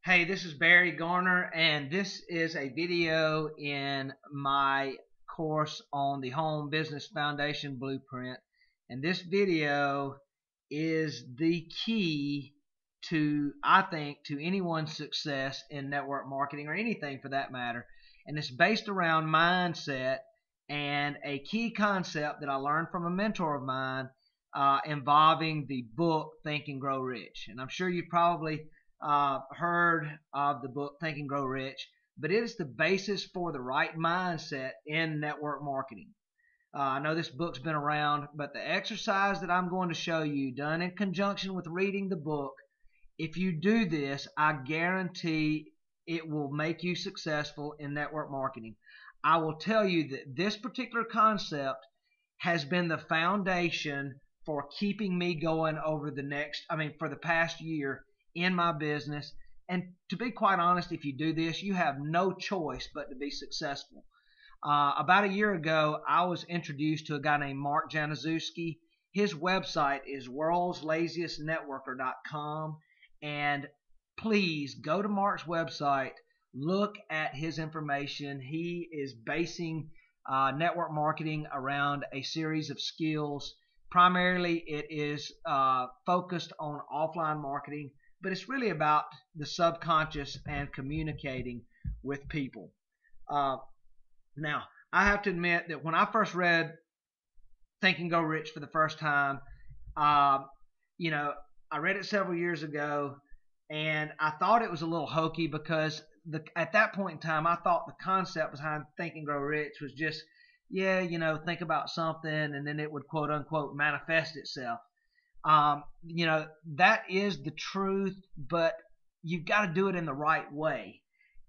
Hey, this is Barry Garner, and this is a video in my course on the Home Business Foundation Blueprint. And this video is the key to, I think, to anyone's success in network marketing or anything for that matter. And it's based around mindset and a key concept that I learned from a mentor of mine involving the book Think and Grow Rich. And I'm sure you've probably heard of the book Think and Grow Rich, but it is the basis for the right mindset in network marketing. I know this book's been around, but the exercise that I'm going to show you, done in conjunction with reading the book, if you do this, I guarantee it will make you successful in network marketing. I will tell you that this particular concept has been the foundation for keeping me going over for the past year in my business. And to be quite honest, if you do this, you have no choice but to be successful. About a year ago, I was introduced to a guy named Mark Januszewski. His website is worldslaziestnetworker.com. And please go to Mark's website, look at his information. He is basing network marketing around a series of skills. Primarily, it is focused on offline marketing, but it's really about the subconscious and communicating with people. Now, I have to admit that when I first read Think and Go Rich for the first time, uh, I read it several years ago, and I thought it was a little hokey because at that point in time, I thought the concept behind Think and Grow Rich was just, think about something, and then it would quote unquote manifest itself. That is the truth, but you've got to do it in the right way.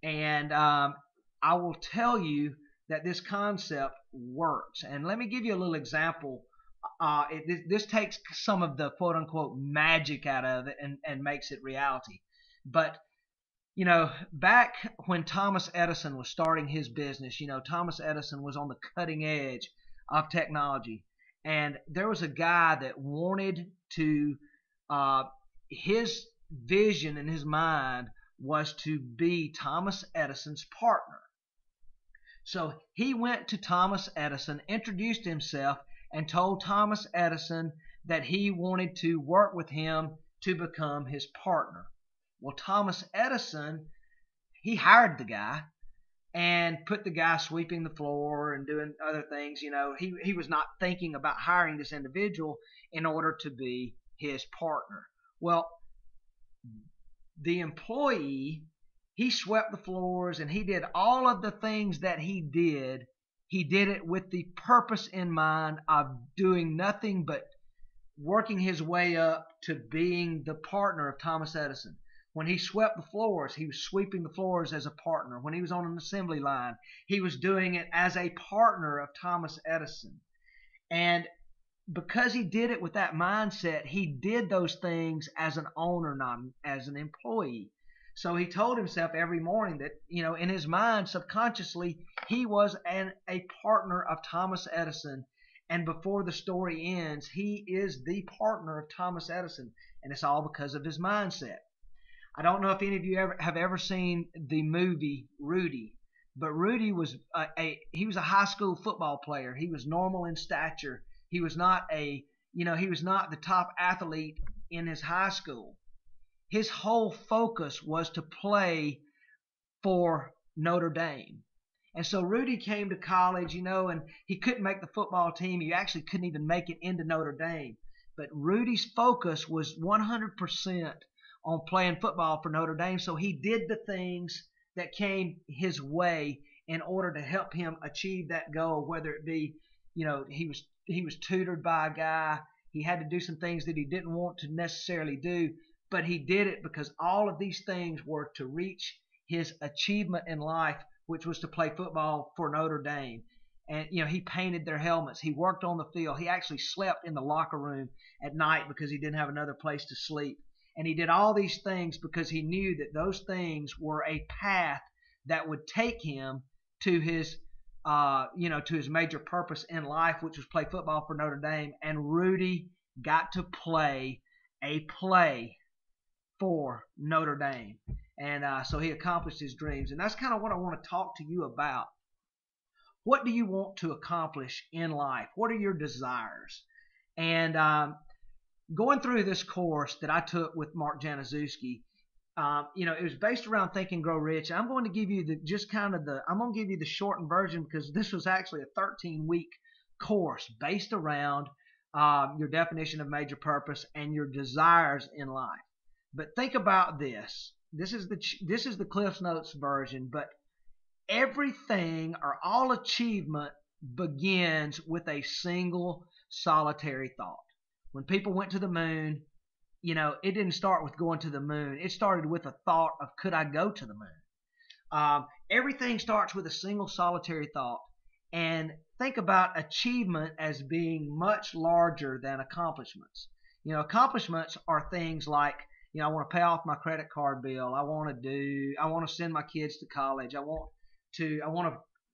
And I will tell you that this concept works. And let me give you a little example. This takes some of the quote unquote magic out of it and makes it reality. But back when Thomas Edison was starting his business, Thomas Edison was on the cutting edge of technology. And there was a guy that wanted to, his vision in his mind was to be Thomas Edison's partner. So he went to Thomas Edison, introduced himself, and told Thomas Edison that he wanted to work with him to become his partner. Well, Thomas Edison, he hired the guy and put the guy sweeping the floor and doing other things. He was not thinking about hiring this individual in order to be his partner. Well, the employee, he swept the floors and he did all of the things that he did. He did it with the purpose in mind of doing nothing but working his way up to being the partner of Thomas Edison. When he swept the floors, he was sweeping the floors as a partner. When he was on an assembly line, he was doing it as a partner of Thomas Edison. And because he did it with that mindset, he did those things as an owner, not as an employee. So he told himself every morning that, in his mind, subconsciously, he was a partner of Thomas Edison. And before the story ends, he is the partner of Thomas Edison. And it's all because of his mindset. I don't know if any of you have ever seen the movie Rudy, but Rudy was he was a high school football player. He was normal in stature. He was not he was not the top athlete in his high school. His whole focus was to play for Notre Dame. And so Rudy came to college, and he couldn't make the football team. He actually couldn't even make it into Notre Dame. But Rudy's focus was 100% on playing football for Notre Dame. So he did the things that came his way in order to help him achieve that goal, whether it be, he was tutored by a guy. He had to do some things that he didn't want to necessarily do, but he did it because all of these things were to reach his achievement in life, which was to play football for Notre Dame. And, he painted their helmets. He worked on the field. He actually slept in the locker room at night because he didn't have another place to sleep. And he did all these things because he knew that those things were a path that would take him to his, to his major purpose in life, which was play football for Notre Dame. And Rudy got to play a play for Notre Dame. And so he accomplished his dreams. And that's kind of what I want to talk to you about. What do you want to accomplish in life? What are your desires? And going through this course that I took with Mark Januszewski, it was based around Think and Grow Rich. I'm going to give you I'm going to give you the shortened version because this was actually a 13-week course based around your definition of major purpose and your desires in life. But think about this. This is the Cliff's Notes version, but everything or all achievement begins with a single solitary thought. When people went to the moon, it didn't start with going to the moon. It started with a thought of, could I go to the moon? Everything starts with a single solitary thought. And think about achievement as being much larger than accomplishments. Accomplishments are things like, I want to pay off my credit card bill. I want to send my kids to college. I want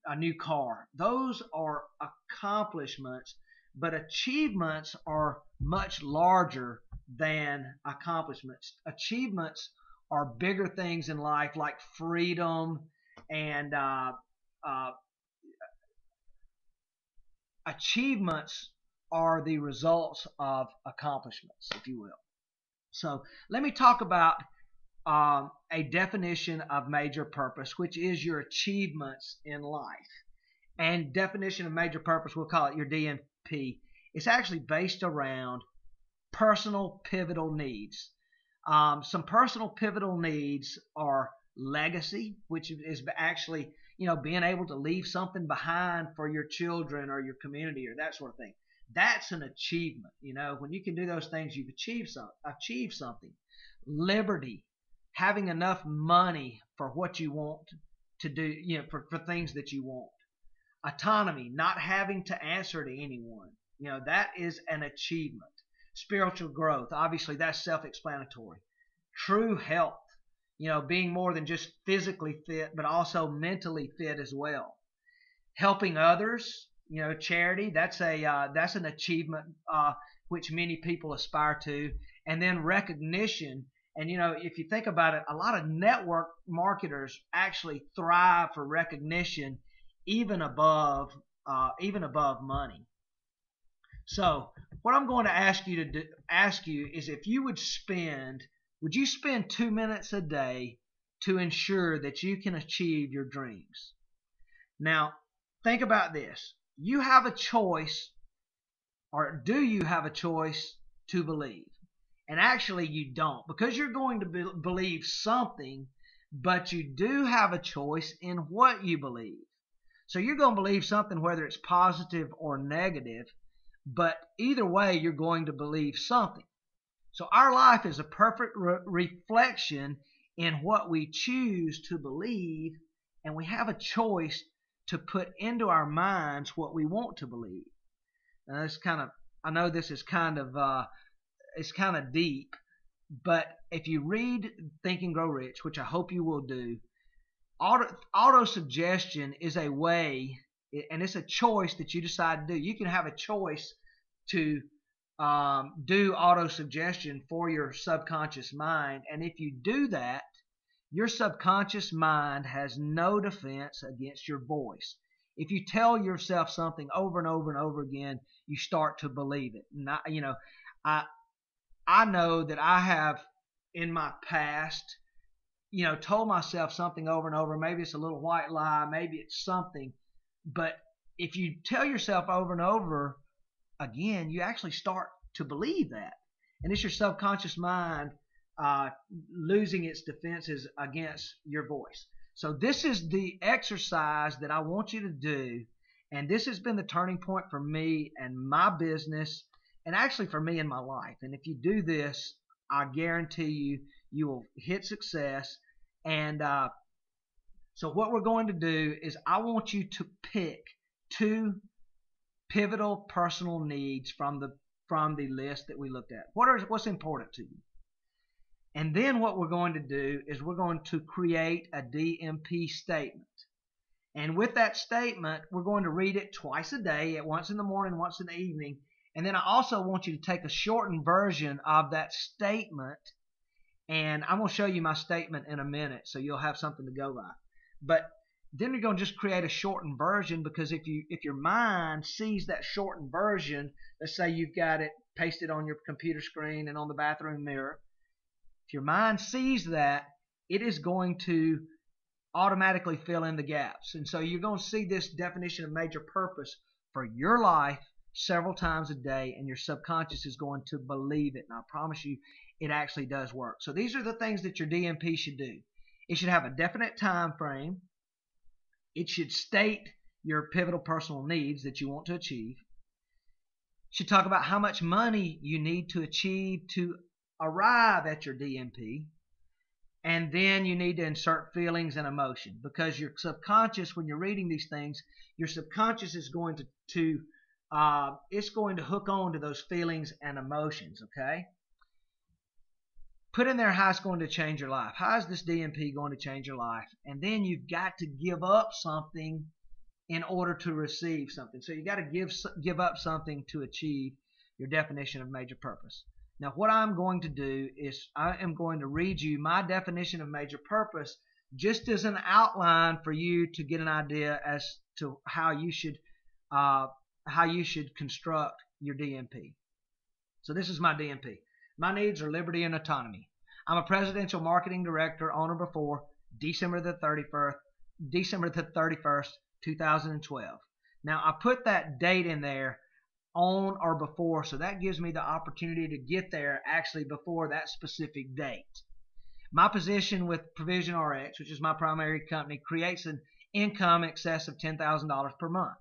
a new car. Those are accomplishments, but achievements are much larger than accomplishments. Achievements are bigger things in life like freedom and achievements are the results of accomplishments, if you will. So let me talk about a definition of major purpose, which is your achievements in life. And definition of major purpose, we'll call it your DMP. It's actually based around personal pivotal needs. Some personal pivotal needs are legacy, which is actually, being able to leave something behind for your children or your community or that sort of thing. That's an achievement. When you can do those things, you've achieved something. Liberty, having enough money for what you want to do, for things that you want. Autonomy, not having to answer to anyone. That is an achievement. Spiritual growth, obviously that's self-explanatory. True health, being more than just physically fit, but also mentally fit as well. Helping others, charity, that's an achievement which many people aspire to. And then recognition. And if you think about it, a lot of network marketers actually thrive for recognition, even above money. So what I'm going to ask you is if you would you spend 2 minutes a day to ensure that you can achieve your dreams? Now, think about this. You have a choice, or do you have a choice to believe? And actually you don't, because you're going to believe something, but you do have a choice in what you believe. So you're going to believe something whether it's positive or negative, but either way you're going to believe something. So our life is a perfect reflection in what we choose to believe, and we have a choice to put into our minds what we want to believe. Now I know this is kind of deep, but if you read Think and Grow Rich, which I hope you will do, auto-suggestion is a way, and it's a choice that you decide to do. You can have a choice to do auto-suggestion for your subconscious mind, and if you do that, your subconscious mind has no defense against your voice. If you tell yourself something over and over and over again, you start to believe it. And I know that I have in my past, told myself something over and over. Maybe it's a little white lie, maybe it's something. But if you tell yourself over and over again, you actually start to believe that. And it's your subconscious mind losing its defenses against your voice. So this is the exercise that I want you to do. And this has been the turning point for me and my business, and actually for me in my life. And if you do this, I guarantee you will hit success. And so what we're going to do is I want you to pick 2 pivotal personal needs from the list that we looked at. What's important to you? And then what we're going to do is we're going to create a DMP statement. And with that statement, we're going to read it twice a day, once in the morning, once in the evening. And then I also want you to take a shortened version of that statement And I'm going to show you my statement in a minute so you'll have something to go by. But then you're going to just create a shortened version, because if your mind sees that shortened version, let's say you've got it pasted on your computer screen and on the bathroom mirror. If your mind sees that, it is going to automatically fill in the gaps. And so you're going to see this definition of major purpose for your life several times a day, and your subconscious is going to believe it. And I promise you, it actually does work. So these are the things that your DMP should do. It should have a definite time frame. It should state your pivotal personal needs that you want to achieve. It should talk about how much money you need to achieve to arrive at your DMP. And then you need to insert feelings and emotion, because your subconscious, when you're reading these things, your subconscious is going to it's going to hook on to those feelings and emotions. Okay. Put in there how it's going to change your life. How is this DMP going to change your life? And then you've got to give up something in order to receive something. So you got to give up something to achieve your definition of major purpose. Now, what I'm going to do is I am going to read you my definition of major purpose, just as an outline for you to get an idea as to how you should construct your DMP. So this is my DMP. My needs are liberty and autonomy. I'm a presidential marketing director on or before December the 31st, 2012. Now, I put that date in there, on or before, so that gives me the opportunity to get there actually before that specific date. My position with Provision RX, which is my primary company, creates an income in excess of $10,000 per month.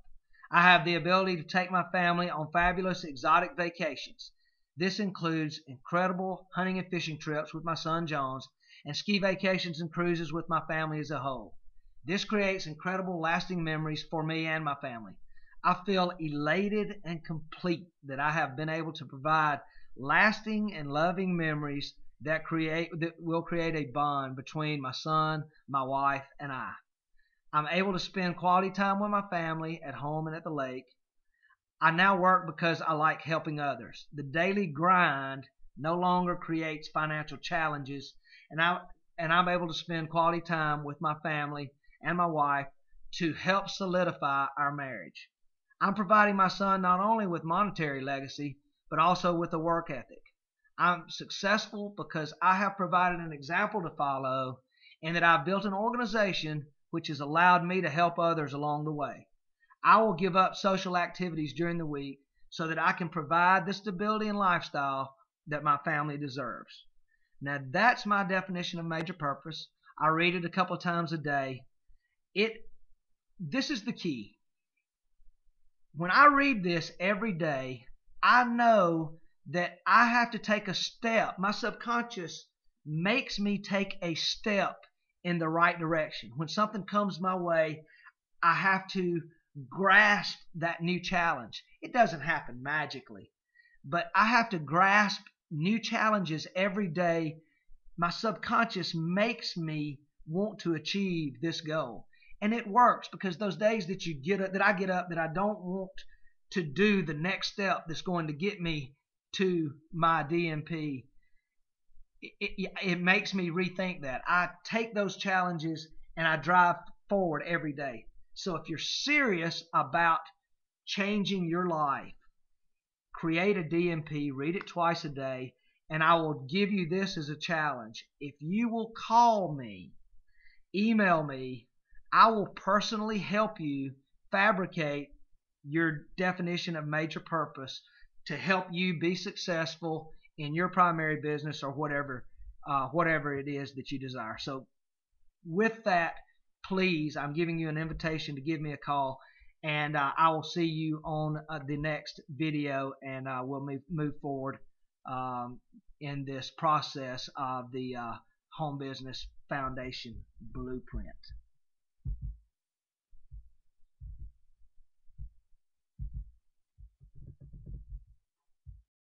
I have the ability to take my family on fabulous exotic vacations. This includes incredible hunting and fishing trips with my son Jones, and ski vacations and cruises with my family as a whole. This creates incredible lasting memories for me and my family. I feel elated and complete that I have been able to provide lasting and loving memories that will create a bond between my son, my wife, and I. I'm able to spend quality time with my family at home and at the lake. I now work because I like helping others. The daily grind no longer creates financial challenges, and I'm able to spend quality time with my family and my wife to help solidify our marriage. I'm providing my son not only with monetary legacy, but also with a work ethic. I'm successful because I have provided an example to follow, and that I've built an organization which has allowed me to help others along the way. I will give up social activities during the week so that I can provide the stability and lifestyle that my family deserves. Now, that's my definition of major purpose. I read it a couple of times a day. This is the key. When I read this every day, I know that I have to take a step. My subconscious makes me take a step in the right direction. When something comes my way, I have to grasp that new challenge. It doesn't happen magically, but I have to grasp new challenges every day. My subconscious makes me want to achieve this goal. And it works, because those days that I get up that I don't want to do the next step that's going to get me to my DMP, it makes me rethink that. I take those challenges and I drive forward every day. So if you're serious about changing your life, create a DMP, read it twice a day, and I will give you this as a challenge. If you will call me, email me, I will personally help you fabricate your definition of major purpose to help you be successful in your primary business or whatever it is that you desire. So with that, please, I'm giving you an invitation to give me a call, and I will see you on the next video, and we'll move forward in this process of the Home Business Foundation Blueprint.